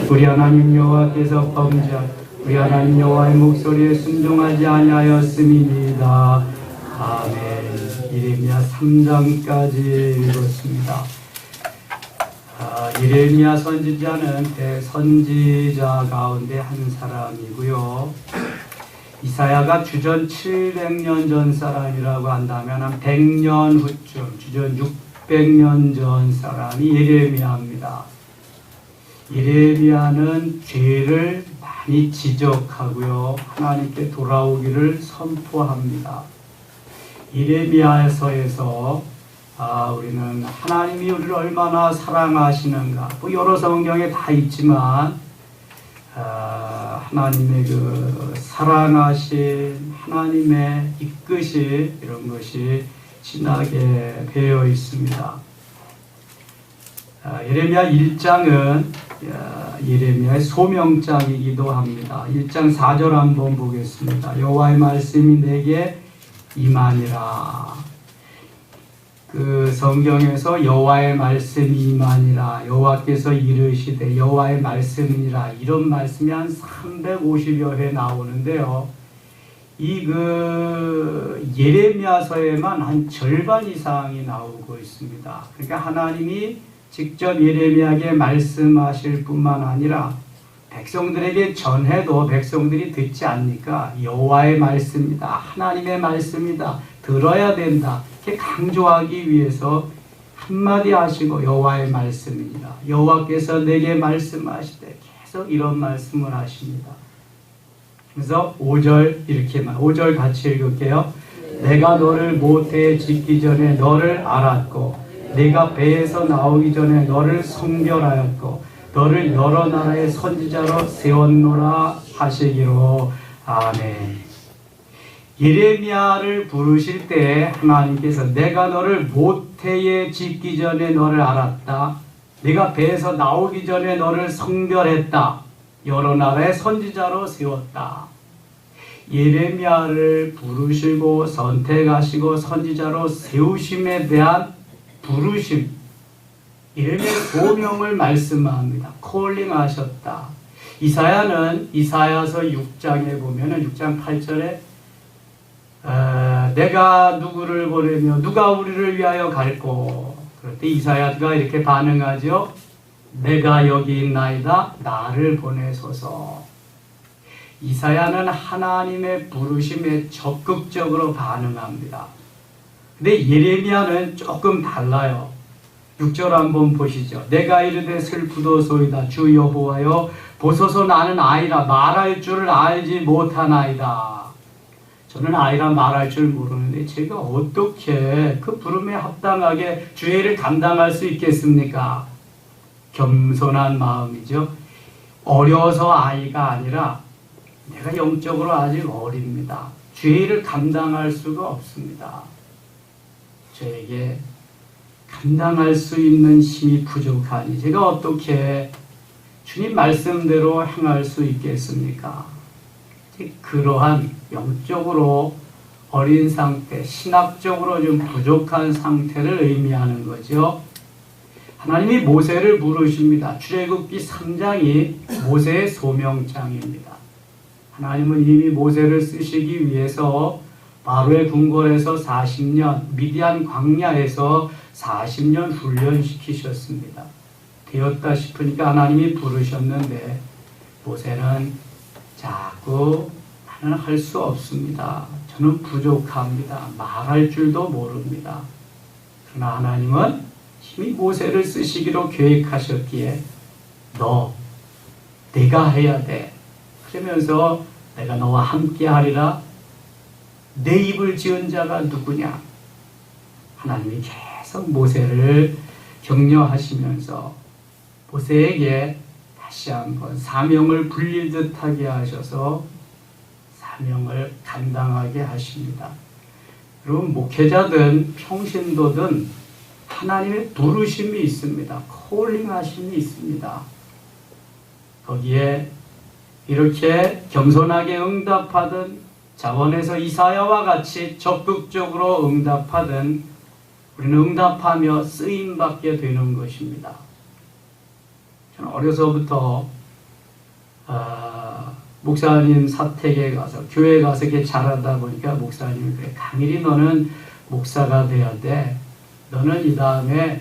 우리 하나님 여호와께서 범죄한 우리 하나님 여호와의 목소리에 순종하지 아니하였음이니이다. 아멘. 예레미야 3장까지 읽었습니다. 예레미야 선지자는 대선지자 가운데 한 사람이고요. 이사야가 주전 700년 전 사람이라고 한다면 한 100년 후쯤, 주전 600년 전 사람이 예레미야입니다. 예레미야는 죄를 많이 지적하고요, 하나님께 돌아오기를 선포합니다. 예레미야서에서 우리는 하나님이 우리를 얼마나 사랑하시는가, 여러 성경에 다 있지만 하나님의 그 사랑하신 하나님의 이끄심, 이런 것이 진하게 배어 있습니다. 예레미야 1장은 예레미야의 소명장이기도 합니다. 1장 4절 한번 보겠습니다. 여호와의 말씀이 내게 임하니라. 그 성경에서 여호와의 말씀이 임하니라, 여호와께서 이르시되 여호와의 말씀이니라, 이런 말씀이 한 350여 회 나오는데요. 이 예레미야서에만 한 절반 이상이 나오고 있습니다. 그러니까 하나님이 직접 예레미야에게 말씀하실 뿐만 아니라 백성들에게 전해도 백성들이 듣지 않으니까 여호와의 말씀이다, 하나님의 말씀이다, 들어야 된다, 이렇게 강조하기 위해서 한마디 하시고 여호와의 말씀이니라, 여호와께서 내게 말씀하시되, 계속 이런 말씀을 하십니다. 그래서 5절 5절 같이 읽을게요. 내가 너를 모태에 짓기 전에 너를 알았고 내가 배에서 나오기 전에 너를 성별하였고 너를 여러 나라의 선지자로 세웠노라 하시기로. 아멘. 예레미야를 부르실 때 하나님께서 내가 너를 모태에 짓기 전에 너를 알았다, 내가 배에서 나오기 전에 너를 성별했다, 여러 나라의 선지자로 세웠다. 예레미야를 부르시고 선택하시고 선지자로 세우심에 대한 부르심, 예레미야의 소명을 말씀합니다. 콜링하셨다. 이사야는 이사야서 6장에 보면은 6장 8절에 내가 누구를 보내며 누가 우리를 위하여 갈꼬. 그럴 때 이사야가 이렇게 반응하죠. 내가 여기 있나이다, 나를 보내소서. 이사야는 하나님의 부르심에 적극적으로 반응합니다. 근데 예레미야는 조금 달라요. 6절 한번 보시죠. 내가 이르되 슬프도소이다, 주 여호와여 보소서, 나는 아이라 말할 줄을 알지 못하나이다. 저는 아이라 말할 줄 모르는데 제가 어떻게 그 부름에 합당하게 주의 일을 감당할 수 있겠습니까? 겸손한 마음이죠. 어려서 아이가 아니라 내가 영적으로 아직 어립니다. 주의 일을 감당할 수가 없습니다. 저에게 감당할 수 있는 힘이 부족하니 제가 어떻게 주님 말씀대로 행할 수 있겠습니까? 그러한 영적으로 어린 상태, 신학적으로 좀 부족한 상태를 의미하는 거죠. 하나님이 모세를 부르십니다. 출애굽기 3장이 모세의 소명장입니다. 하나님은 이미 모세를 쓰시기 위해서 바로의 궁궐에서 40년, 미디안 광야에서 40년 훈련시키셨습니다. 되었다 싶으니까 하나님이 부르셨는데 모세는 자꾸 나는 할 수 없습니다, 저는 부족합니다, 말할 줄도 모릅니다. 그러나 하나님은 이미 모세를 쓰시기로 계획하셨기에 내가 해야 돼, 그러면서 내가 너와 함께 하리라, 내 입을 지은 자가 누구냐. 하나님이 계속 모세를 격려하시면서 모세에게 다시 한번 사명을 불릴 듯하게 하셔서 사명을 감당하게 하십니다. 여러분, 목회자든 평신도든 하나님의 부르심이 있습니다. 콜링하심이 있습니다. 거기에 이렇게 겸손하게 응답하든 자원에서 이사야와 같이 적극적으로 응답하든 우리는 응답하며 쓰임받게 되는 것입니다. 저는 어려서부터 목사님 사택에 가서 교회 가서 이렇게 잘하다 보니까 목사님이 그래, 강일이 너는 목사가 돼야 돼. 너는 이 다음에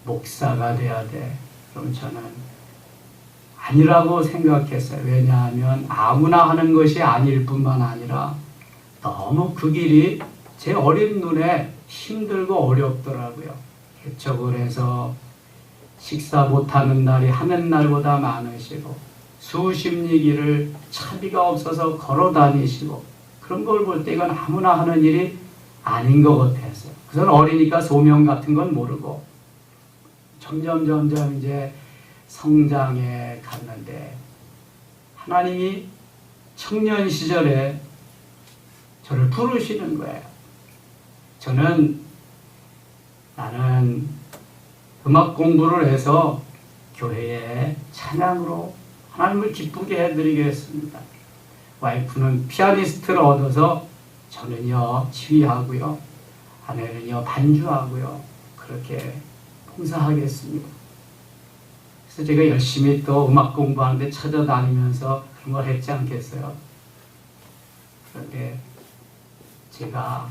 목사가 돼야 돼. 그럼 저는 아니라고 생각했어요. 왜냐하면 아무나 하는 것이 아닐 뿐만 아니라 너무 그 길이 제 어린 눈에 힘들고 어렵더라고요. 개척을 해서 식사 못하는 날이 하는 날보다 많으시고 수십리 길을 차비가 없어서 걸어 다니시고 그런 걸 볼 때 이건 아무나 하는 일이 아닌 것 같았어요. 그래서 어리니까 소명 같은 건 모르고 점점 이제 성장해 갔는데 하나님이 청년 시절에 저를 부르시는 거예요. 나는 음악 공부를 해서 교회에 찬양으로 하나님을 기쁘게 해드리겠습니다. 와이프는 피아니스트를 얻어서 저는요 지휘하고요, 아내는요 반주하고요, 그렇게 봉사하겠습니다. 그래서 제가 열심히 또 음악 공부하는데 찾아다니면서 그런 걸 했지 않겠어요? 그런데 제가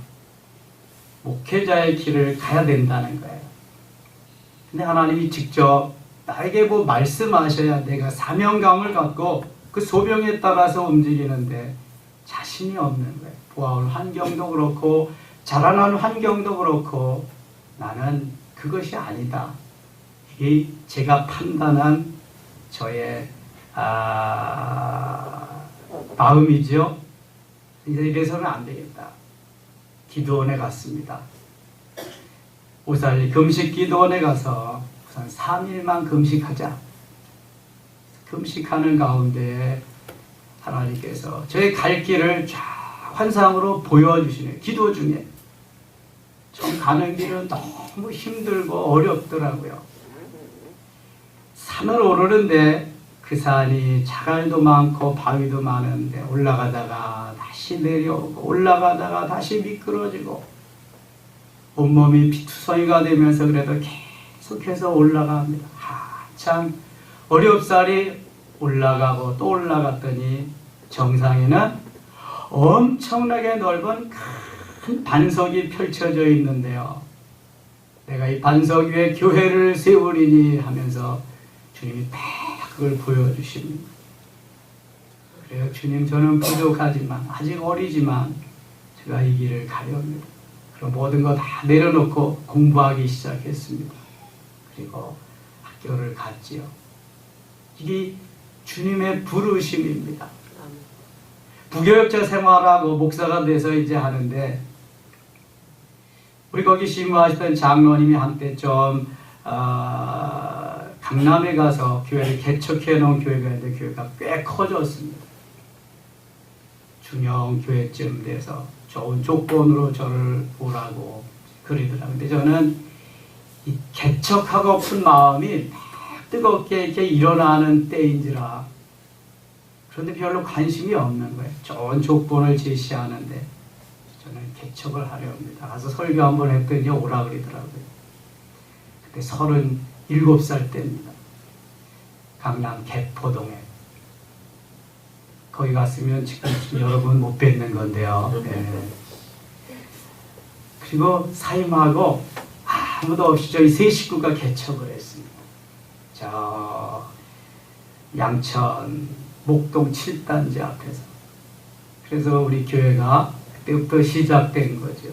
목회자의 길을 가야 된다는 거예요. 근데 하나님이 직접 나에게 뭐 말씀하셔야 내가 사명감을 갖고 그 소명에 따라서 움직이는데 자신이 없는 거예요. 보아올 환경도 그렇고 자라난 환경도 그렇고 나는 그것이 아니다. 이게 제가 판단한 저의 마음이죠. 이래서는 안 되겠다. 기도원에 갔습니다. 오살리 금식 기도원에 가서 우선 3일만 금식하자. 금식하는 가운데 하나님께서 저의 갈 길을 쫙 환상으로 보여주시네요. 기도 중에. 좀 가는 길은 너무 힘들고 어렵더라고요. 산을 오르는데 그 산이 자갈도 많고 바위도 많은데 올라가다가 다시 내려오고 올라가다가 다시 미끄러지고 온몸이 피투성이가 되면서 그래도 계속해서 올라갑니다. 한참 어렵사리 올라가고 또 올라갔더니 정상에는 엄청나게 넓은 큰 반석이 펼쳐져 있는데요. 내가 이 반석 위에 교회를 세우리니 하면서 주님이 딱 그걸 보여주십니다. 그래요. 주님, 저는 부족하지만 아직 어리지만 제가 이 길을 가려합니다. 그럼 모든 거 다 내려놓고 공부하기 시작했습니다. 그리고 학교를 갔지요. 이게 주님의 부르심입니다. 부교역자 생활하고 목사가 돼서 이제 하는데 우리 거기 심부하시던 장로님이 한때 좀 강남에 가서 교회를 개척해 놓은 교회가 있는데 교회가 꽤 커졌습니다. 중형 교회쯤 돼서 좋은 조건으로 저를 오라고 그러더라고요. 근데 저는 이 개척하고픈 마음이 뜨겁게 이렇게 일어나는 때인지라 그런데 별로 관심이 없는 거예요. 좋은 조건을 제시하는데 저는 개척을 하려 합니다. 가서 설교 한번 했더니 오라 그러더라고요. 그때 37살 때입니다. 강남 개포동에. 거기 갔으면 지금 여러분 못 뵙는 건데요. 네. 그리고 사임하고 아무도 없이 저희 세 식구가 개척을 했습니다. 저 양천 목동 7단지 앞에서. 그래서 우리 교회가 그때부터 시작된 거죠.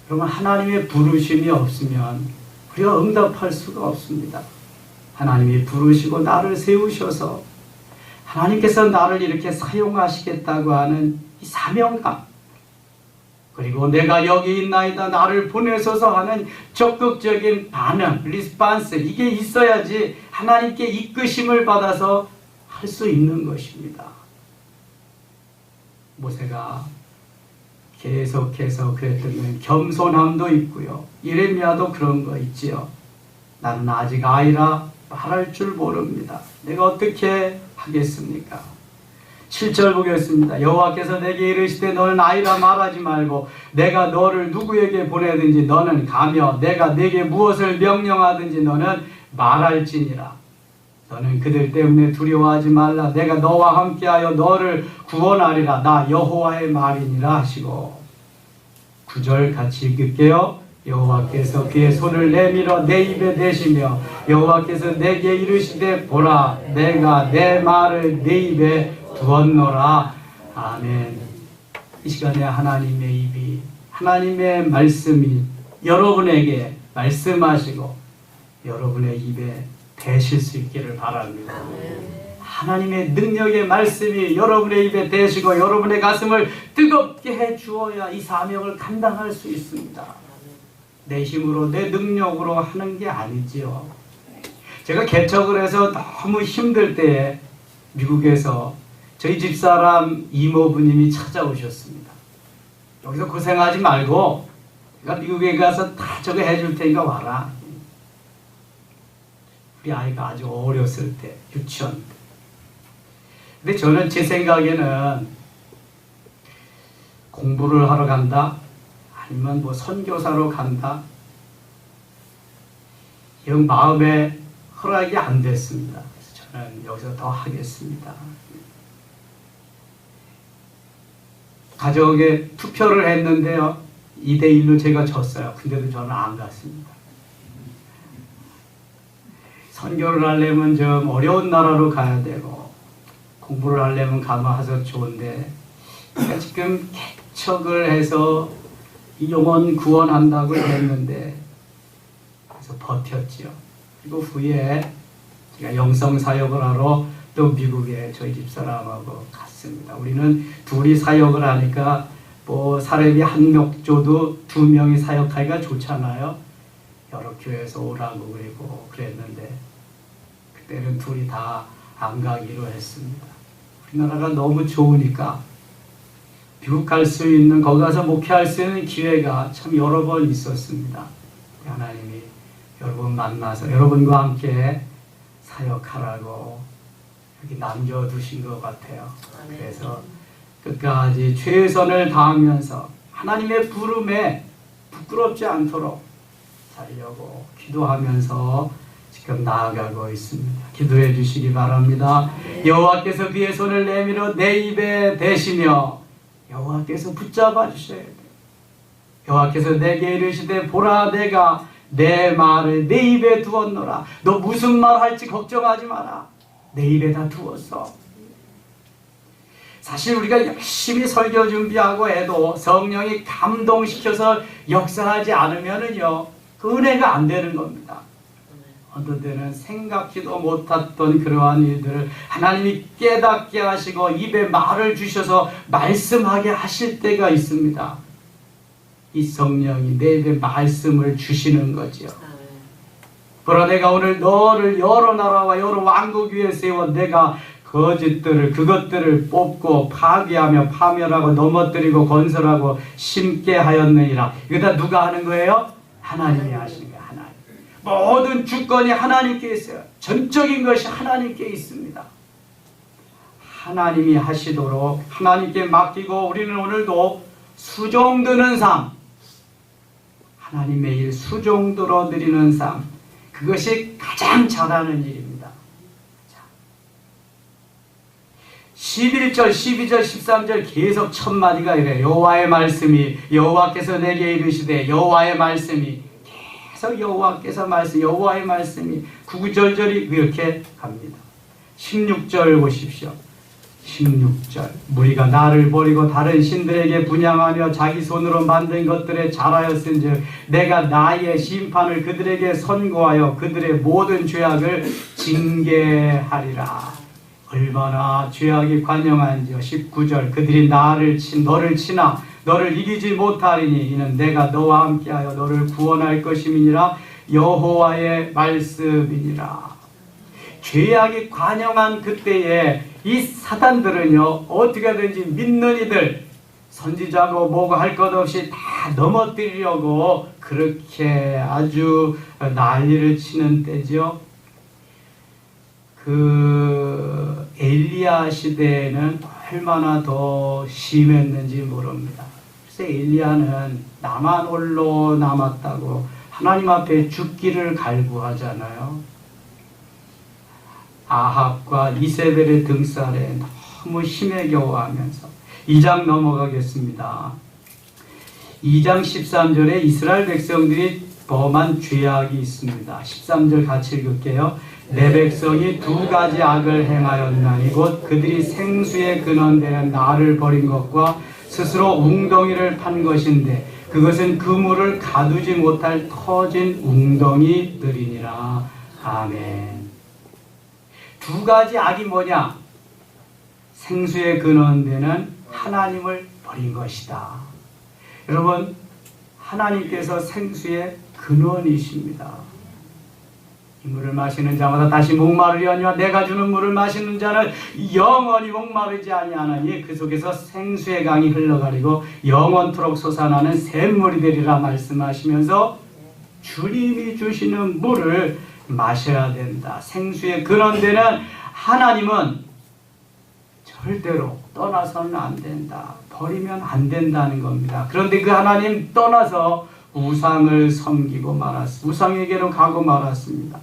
그러면 하나님의 부르심이 없으면 우리가 응답할 수가 없습니다. 하나님이 부르시고 나를 세우셔서 하나님께서 나를 이렇게 사용하시겠다고 하는 이 사명감, 그리고 내가 여기 있나이다 나를 보내소서 하는 적극적인 반응, 리스판스, 이게 있어야지 하나님께 이끄심을 받아서 할 수 있는 것입니다. 모세가 계속해서 그랬던 건 겸손함도 있고요. 예레미야도 그런 거 있지요. 나는 아직 아이라 말할 줄 모릅니다. 내가 어떻게 하겠습니까? 7절 보겠습니다. 여호와께서 내게 이르시되 너는 아이라 말하지 말고 내가 너를 누구에게 보내든지 너는 가며 내가 내게 무엇을 명령하든지 너는 말할지니라. 너는 그들 때문에 두려워하지 말라. 내가 너와 함께하여 너를 구원하리라. 나 여호와의 말이니라 하시고 9절 같이 읽을게요. 여호와께서 그의 손을 내밀어 내 입에 대시며 여호와께서 내게 이르시되 보라 내가 내 말을 내 입에 두었노라. 아멘. 이 시간에 하나님의 입이 하나님의 말씀이 여러분에게 말씀하시고 여러분의 입에 대실 수 있기를 바랍니다. 하나님의 능력의 말씀이 여러분의 입에 대시고 여러분의 가슴을 뜨겁게 해 주어야 이 사명을 감당할 수 있습니다. 내 힘으로 내 능력으로 하는 게 아니지요. 제가 개척을 해서 너무 힘들 때에 미국에서 저희 집사람 이모부님이 찾아오셨습니다. 여기서 고생하지 말고 내가 미국에 가서 다 저거 해줄 테니까 와라. 우리 아이가 아주 어렸을 때 유치원 때. 근데 저는 제 생각에는 공부를 하러 간다 아니면 뭐 선교사로 간다 이런 마음에 허락이 안 됐습니다. 그래서 저는 여기서 더 하겠습니다. 가족에 투표를 했는데요 2대1로 제가 졌어요. 근데도 저는 안 갔습니다. 선교를 하려면 좀 어려운 나라로 가야 되고 공부를 하려면 가서 좋은데 제가 지금 개척을 해서 영혼 구원한다고 했는데 그래서 버텼죠. 그리고 후에 제가 영성 사역을 하러 또 미국에 저희 집사람하고 갔습니다. 우리는 둘이 사역을 하니까 뭐 사람이 한 명 줘도 2명이 사역하기가 좋잖아요. 여러 교회에서 오라고 그리고 그랬는데 그때는 둘이 다 안 가기로 했습니다. 우리나라가 너무 좋으니까 미국 갈 수 있는 거기 가서 목회할 수 있는 기회가 참 여러 번 있었습니다. 하나님이 여러분 만나서 여러분과 함께 사역하라고 여기 남겨두신 것 같아요. 그래서 끝까지 최선을 다하면서 하나님의 부름에 부끄럽지 않도록 살려고 기도하면서 지금 나아가고 있습니다. 기도해 주시기 바랍니다. 여호와께서 그의 손을 내밀어 내 입에 대시며 여호와께서 붙잡아 주셔야 돼요. 여호와께서 내게 이르시되 보라 내가 내 말을 내 입에 두었노라. 너 무슨 말 할지 걱정하지 마라. 내 입에다 두었어. 사실 우리가 열심히 설교 준비하고 해도 성령이 감동시켜서 역사하지 않으면은요 그 은혜가 안 되는 겁니다. 어떤 때는 생각지도 못했던 그러한 일들을 하나님이 깨닫게 하시고 입에 말을 주셔서 말씀하게 하실 때가 있습니다. 이 성령이 내 입에 말씀을 주시는 거죠. 그러나 내가 오늘 너를 여러 나라와 여러 왕국 위에 세워 내가 거짓들을 그것들을 뽑고 파괴하며 파멸하고 넘어뜨리고 건설하고 심게 하였느니라. 이거 다 누가 하는 거예요? 하나님이 하시는 거예요. 하나님. 모든 주권이 하나님께 있어요. 전적인 것이 하나님께 있습니다. 하나님이 하시도록 하나님께 맡기고 우리는 오늘도 수종드는 삶, 하나님의 일 수종들어 드리는 삶, 그것이 가장 잘하는 일입니다. 11절, 12절, 13절 계속 첫 마디가 이래요. 여호와의 말씀이 여호와께서 내게 이르시되 여호와의 말씀이 계속 여호와께서 말씀, 여호와의 말씀이 구구절절이 이렇게 갑니다. 16절 보십시오. 16절 무리가 나를 버리고 다른 신들에게 분향하며 자기 손으로 만든 것들에 잘하였은즉 내가 나의 심판을 그들에게 선고하여 그들의 모든 죄악을 징계하리라. 얼마나 죄악이 관영한지요. 19절 그들이 너를 치나 너를 이기지 못하리니 이는 내가 너와 함께하여 너를 구원할 것임이니라. 여호와의 말씀이니라. 죄악이 관영한 그때에 이 사단들은요 어떻게든지 믿는 이들 선지자고 뭐고 할 것 없이 다 넘어뜨리려고 그렇게 아주 난리를 치는 때죠. 그 엘리야 시대에는 얼마나 더 심했는지 모릅니다. 그래서 엘리야는 나만 홀로 남았다고 하나님 앞에 죽기를 갈구하잖아요. 아합과 이세벨의 등살에 너무 힘에 겨워하면서 2장 넘어가겠습니다. 2장 13절에 이스라엘 백성들이 범한 죄악이 있습니다. 13절 같이 읽을게요. 내 백성이 두 가지 악을 행하였나니 곧 그들이 생수의 근원되는 나를 버린 것과 스스로 웅덩이를 판 것인데 그것은 그물을 가두지 못할 터진 웅덩이들이니라. 아멘. 두 가지 악이 뭐냐? 생수의 근원되는 하나님을 버린 것이다. 여러분, 하나님께서 생수의 근원이십니다. 이 물을 마시는 자마다 다시 목마르려니와 내가 주는 물을 마시는 자는 영원히 목마르지 아니하나니 그 속에서 생수의 강이 흘러가리고 영원토록 솟아나는 샘물이 되리라 말씀하시면서 주님이 주시는 물을 마셔야 된다. 생수의 근원되는 하나님은 절대로 떠나서는 안 된다. 버리면 안 된다는 겁니다. 그런데 그 하나님 떠나서 우상을 섬기고 말았습니다. 우상에게로 가고 말았습니다.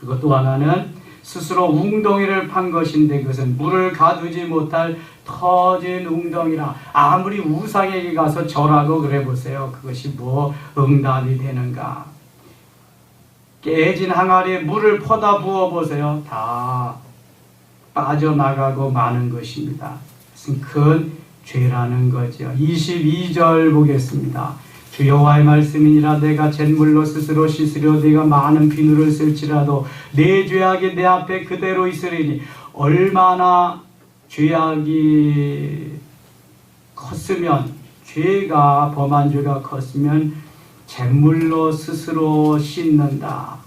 그것도 하나는 스스로 웅덩이를 판 것인데 그것은 물을 가두지 못할 터진 웅덩이라. 아무리 우상에게 가서 절하고 그래 보세요. 그것이 뭐 응답이 되는가. 깨진 항아리에 물을 퍼다 부어 보세요. 다 빠져나가고 마는 것입니다. 그것은 큰 죄라는 거죠. 22절 보겠습니다. 주 여호와의 말씀이니라. 내가 잿물로 스스로 씻으려 네가 많은 비누를 쓸지라도 내 죄악이 내 앞에 그대로 있으리니. 얼마나 죄악이 컸으면, 죄가 범한 죄가 컸으면 잿물로 스스로 씻는다.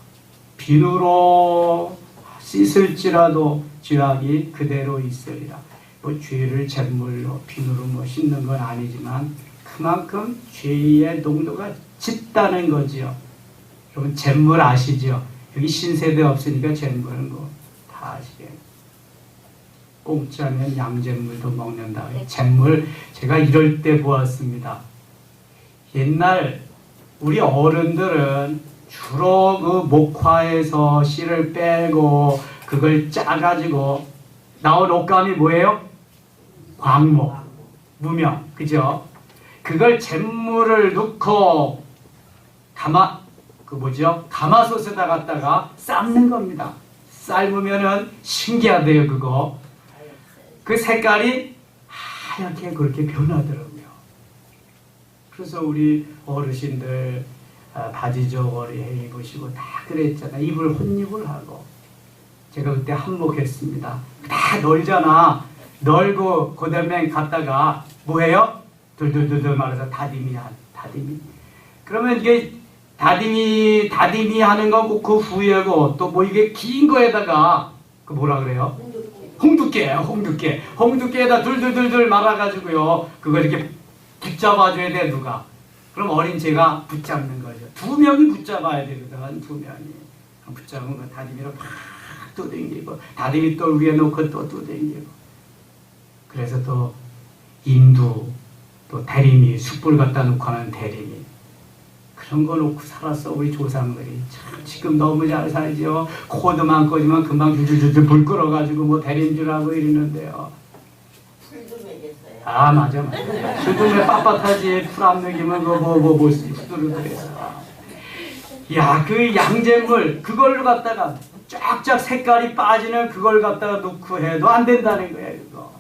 비누로 씻을지라도 죄악이 그대로 있으리라. 뭐 죄를 잿물로 비누로 뭐 씻는 건 아니지만 그만큼 죄의 농도가 짙다는 거지요. 여러분 잿물 아시죠? 여기 신세대 없으니까 잿물은 뭐 다 아시겠네요. 공짜면 양잿물도 먹는다. 잿물 제가 이럴 때 보았습니다. 옛날 우리 어른들은 주로 그 목화에서 씨를 빼고 그걸 짜가지고 나온 옷감이 뭐예요? 광목, 무명, 그죠? 그걸 잿물을 넣고 가마솥에다 갖다가 삶는 겁니다. 삶으면은 신기하대요, 그거. 그 색깔이 하얗게 그렇게 변하더라고요. 그래서 우리 어르신들 바지 저고리 입으시고 다 그랬잖아요. 입을 혼입을 하고. 제가 그때 한몫했습니다. 다 널잖아. 널고 그다음에 갔다가 뭐해요? 둘둘둘둘 말해서 다디미. 그러면 이게 다디미 하는 거고 그 후에고 또 뭐 이게 긴 거에다가 그 뭐라 그래요? 홍두깨에다 둘둘둘둘 말아가지고요. 그걸 이렇게 붙잡아줘야 돼 누가. 그럼 어린 제가 붙잡는 거죠. 두 명이 붙잡아야 되거든. 두 명이 붙잡은 거 다디미로 팍 두들기고 다디미 또 위에 놓고 또 두들기고. 그래서 또 인두 또 대리미 숯불 갖다 놓고 하는 대리미 그런 거 놓고 살았어 우리 조상들이. 참 지금 너무 잘 살죠. 코드만 꺼지면 금방 줄줄줄 불 끌어가지고 뭐 대리인 줄 알고 이러는데요. 술도 먹였어요. 아 맞아. 술도 왜 빳빳하지. 풀 안 먹이면 뭐 술을 그래서. 야 그 양잿물 그걸로 갖다가 쫙쫙 색깔이 빠지는 그걸 갖다가 놓고 해도 안 된다는 거예요. 그거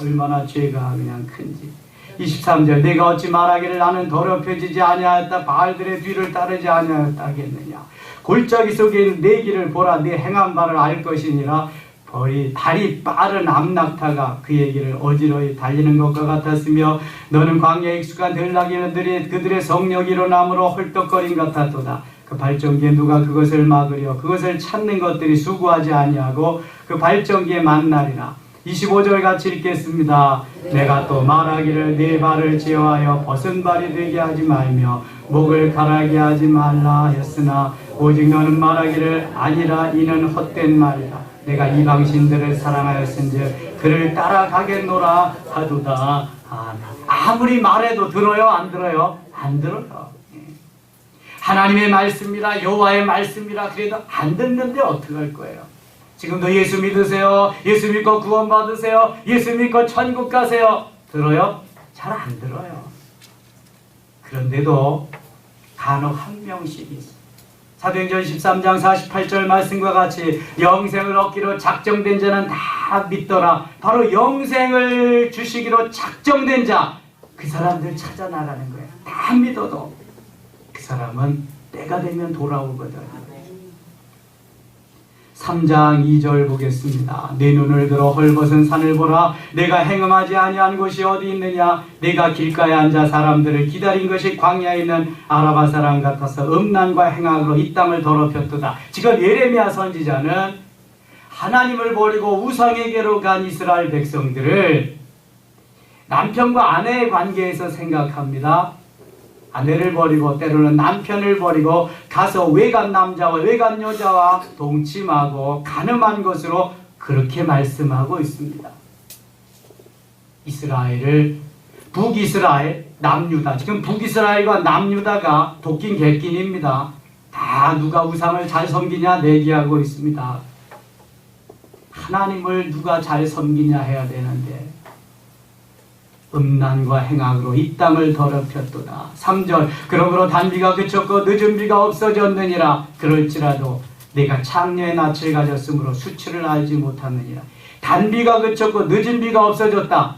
얼마나 죄가 그냥 큰지. 23절 내가 어찌 말하기를 나는 더럽혀지지 아니하였다. 바알들의 뒤를 따르지 아니하였다 하겠느냐. 골짜기 속에 있는 내 길을 보라. 내 행한 바를 알 것이니라. 발이 빠른 암낙타가 그의 길을 어지러이 달리는 것과 같았으며 너는 광야에 익숙한 들나귀들이 그들의 성령이 일어남으로 헐떡거림 같았도다. 그 발전기에 누가 그것을 막으려. 그것을 찾는 것들이 수고하지 아니하고 그 발전기에 만나리라. 25절 같이 읽겠습니다. 내가 또 말하기를 네 발을 제어하여 벗은 발이 되게 하지 말며 목을 가라게 하지 말라 했으나 오직 너는 말하기를 아니라 이는 헛된 말이라. 내가 이방신들을 사랑하였은즉 그를 따라가겠노라 하도다. 아무리 말해도 들어요? 안 들어요? 안 들어요. 하나님의 말씀이라 여호와의 말씀이라 그래도 안 듣는데 어떡할 거예요? 지금도 예수 믿으세요. 예수 믿고 구원 받으세요. 예수 믿고 천국 가세요. 들어요? 잘 안 들어요. 그런데도 간혹 한 명씩 있어요. 사도행전 13장 48절 말씀과 같이 영생을 얻기로 작정된 자는 다 믿더라. 바로 영생을 주시기로 작정된 자, 그 사람들 찾아 나가는 거예요. 다 믿어도 그 사람은 때가 되면 돌아오거든. 3장 2절 보겠습니다. 내 눈을 들어 헐벗은 산을 보라. 내가 행음하지 아니한 곳이 어디 있느냐. 내가 길가에 앉아 사람들을 기다린 것이 광야에 있는 아라바 사람 같아서 음란과 행악으로 이 땅을 더럽혔도다. 지금 예레미야 선지자는 하나님을 버리고 우상에게로 간 이스라엘 백성들을 남편과 아내의 관계에서 생각합니다. 아내를 버리고 때로는 남편을 버리고 가서 외간 남자와 외간 여자와 동침하고 간음한 것으로 그렇게 말씀하고 있습니다. 이스라엘을 북이스라엘, 남유다, 지금 북이스라엘과 남유다가 도끼인 객긴입니다. 다 누가 우상을 잘 섬기냐 내기하고 있습니다. 하나님을 누가 잘 섬기냐 해야 되는데 음란과 행악으로 이 땅을 더럽혔도다. 3절 그러므로 단비가 그쳤고 늦은 비가 없어졌느니라. 그럴지라도 내가 창녀의 낯을 가졌으므로 수치를 알지 못하느니라. 단비가 그쳤고 늦은 비가 없어졌다.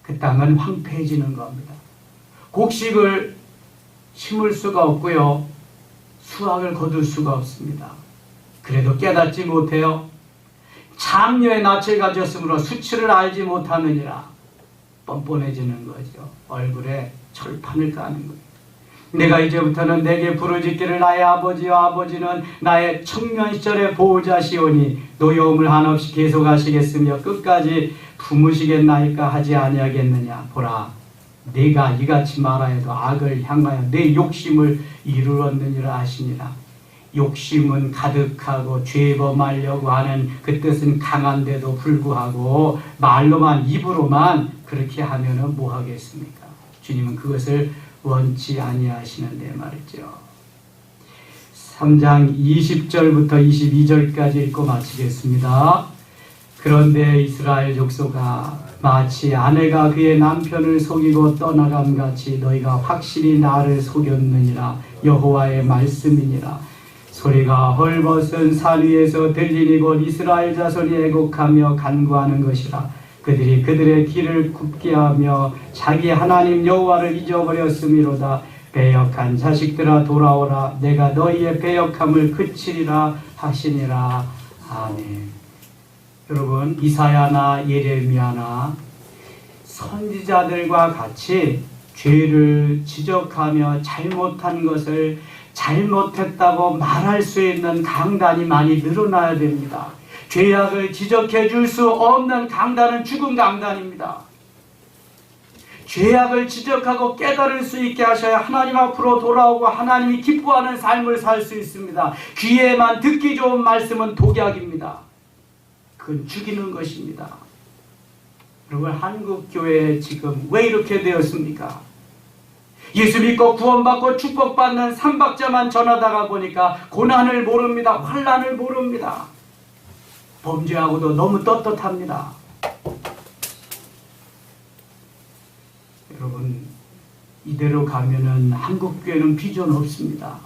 그 땅은 황폐해지는 겁니다. 곡식을 심을 수가 없고요. 수확을 거둘 수가 없습니다. 그래도 깨닫지 못해요. 창녀의 낯을 가졌으므로 수치를 알지 못하느니라. 뻔뻔해지는 거죠. 얼굴에 철판을 까는 거예요. 내가 이제부터는 내게 부르짖기를 나의 아버지와 아버지는 나의 청년 시절의 보호자시오니 노여움을 한없이 계속하시겠으며 끝까지 품으시겠나이까 하지 아니하겠느냐. 보라, 내가 이같이 말하여도 악을 향하여 내 욕심을 이루었느니라 하시니라. 욕심은 가득하고 죄범하려고 하는 그 뜻은 강한데도 불구하고 말로만 입으로만 그렇게 하면은 뭐 하겠습니까? 주님은 그것을 원치 아니하시는데 말이죠. 3장 20절부터 22절까지 읽고 마치겠습니다. 그런데 이스라엘 족속아, 마치 아내가 그의 남편을 속이고 떠나감같이 너희가 확실히 나를 속였느니라. 여호와의 말씀이니라. 소리가 헐벗은 산 위에서 들리니 곧 이스라엘 자손이 애곡하며 간구하는 것이라. 그들이 그들의 길을 굽게 하며 자기 하나님 여호와를 잊어버렸음이로다. 배역한 자식들아 돌아오라. 내가 너희의 배역함을 그치리라 하시니라. 아멘. 여러분, 이사야나 예레미야나 선지자들과 같이 죄를 지적하며 잘못한 것을 잘못했다고 말할 수 있는 강단이 많이 늘어나야 됩니다. 죄악을 지적해 줄 수 없는 강단은 죽은 강단입니다. 죄악을 지적하고 깨달을 수 있게 하셔야 하나님 앞으로 돌아오고 하나님이 기뻐하는 삶을 살 수 있습니다. 귀에만 듣기 좋은 말씀은 독약입니다. 그건 죽이는 것입니다. 여러분, 한국교회에 지금 왜 이렇게 되었습니까? 예수 믿고 구원받고 축복받는 삼박자만 전하다가 보니까 고난을 모릅니다. 환난을 모릅니다. 범죄하고도 너무 떳떳합니다. 여러분, 이대로 가면은 한국교회는 비전 없습니다.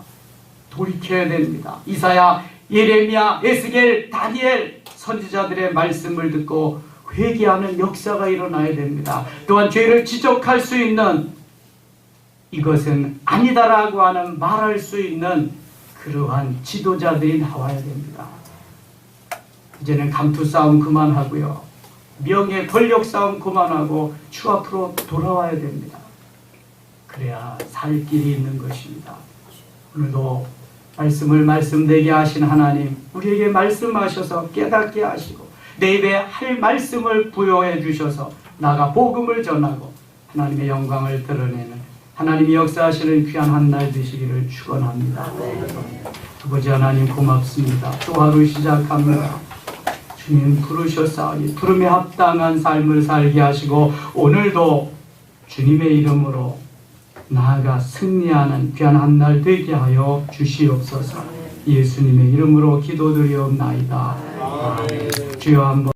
돌이켜야 됩니다. 이사야, 예레미야, 에스겔, 다니엘 선지자들의 말씀을 듣고 회개하는 역사가 일어나야 됩니다. 또한 죄를 지적할 수 있는, 이것은 아니다라고 하는 말할 수 있는 그러한 지도자들이 나와야 됩니다. 이제는 감투 싸움 그만하고요. 명예 권력 싸움 그만하고 주 앞으로 돌아와야 됩니다. 그래야 살 길이 있는 것입니다. 오늘도 말씀을 말씀되게 하신 하나님, 우리에게 말씀하셔서 깨닫게 하시고 내 입에 할 말씀을 부여해 주셔서 나가 복음을 전하고 하나님의 영광을 드러내는 하나님이 역사하시는 귀한 한 날 되시기를 축원합니다. 아버지 하나님 고맙습니다. 또 하루 시작합니다. 주님 부르셨사오니 부름에 합당한 삶을 살게 하시고 오늘도 주님의 이름으로 나아가 승리하는 귀한 한 날 되게 하여 주시옵소서. 예수님의 이름으로 기도드리옵나이다. 주여 한번